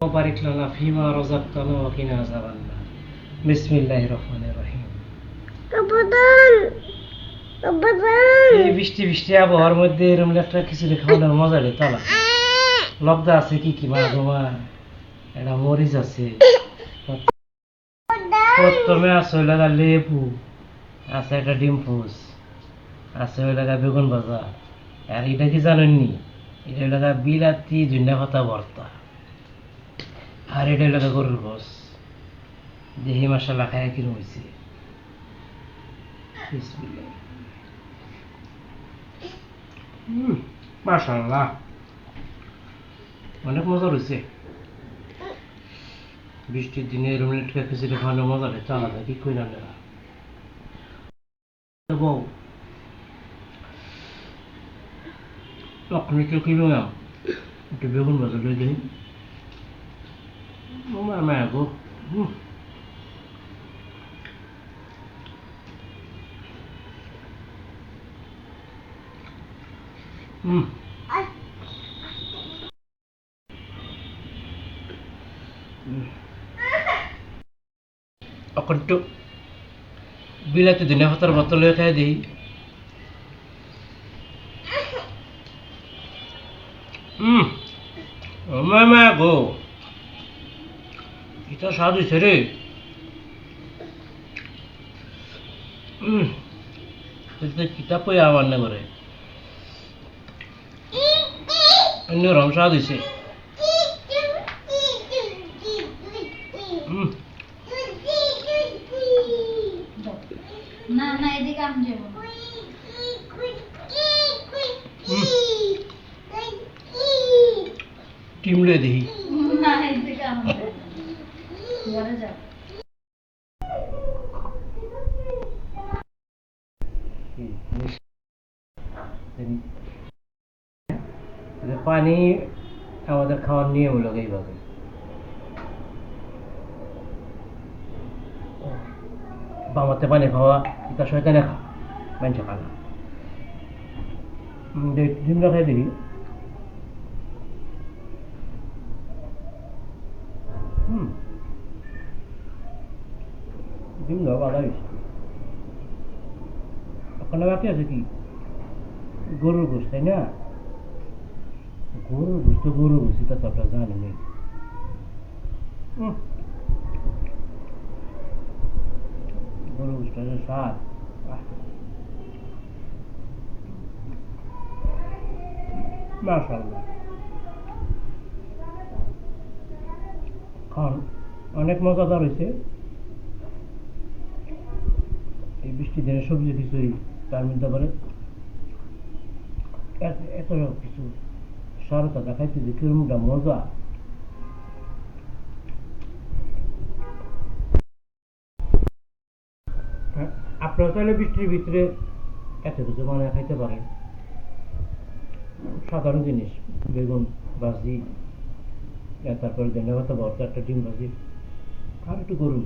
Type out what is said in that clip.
وبارك لنا فيما رزقتنا وقنا عذاب النار بسم الله الرحمن الرحيم এই বৃষ্টি বৃষ্টি আবহাওয়ার মধ্যে এরকম একটা খিচুড়ি খাওয়ানোর মজা রে তালা লব্ধা আছে কি কি মা গোমা এটা মরিচ আছে প্রথমে আছে ওই লাগা লেবু আছে একটা ডিম ফুস আছে ওই লাগা বেগুন ভাজা আর এটা কি জানেননি এটা লাগা বিলাতি ধনিয়া পাতা ভর্তা আর এটা লাগা গরুর গোস দেহি মশলা খায় কিরম হয়েছে মাশাআল্লাহ অনেক মজা রয়েছে বৃষ্টির দিনে এরকম একটা খিচুড়ি খাওয়ানো মজা রয়েছে আলাদা কি কই না বউ তখন একটু কিলো একটু বেগুন ভাজা লই দিই আমার মায়া গো এখন একটু বিলাতি ধনিয়া পাতার বোতল হয়ে খাই দিই মামা গো এটা স্বাদ হয়েছে রে কিতাব কই আমার না করে অন্যরকম স্বাদ হয়েছে না না এদিকে আমি যাব টিমলে দেখি না এদিকে আমি ঘরে যাব পানি আমাদের খাওয়ার নিয়ম হলো এইভাবে বামাতে পানি খাওয়া এটা শয়তানে খা মানুষে খা না ডিমটা খাই দেখি ডিম খাওয়া ভালো হয়েছে ওখানে বাকি আছে কি গরুর গোশ তাই না গরুর গোশ তো গরুর গোশ এটা তো আপনার জানেন নেই গরুর গোশটা স্বাদ মাশাআল্লাহ খান অনেক মজাদার হয়েছে এই বৃষ্টি দিনে সবজি খিচুড়ি তার মধ্যে আবার এত কিছু সারতা দেখাইতে যে কিরমটা মজা আপনারা তাহলে বৃষ্টির ভিতরে এত কিছু বানিয়ে খাইতে পারেন সাধারণ জিনিস বেগুন ভাজি তারপরে ধন্যবাদ ভর্তা একটা ডিম ভাজি আর একটু গরু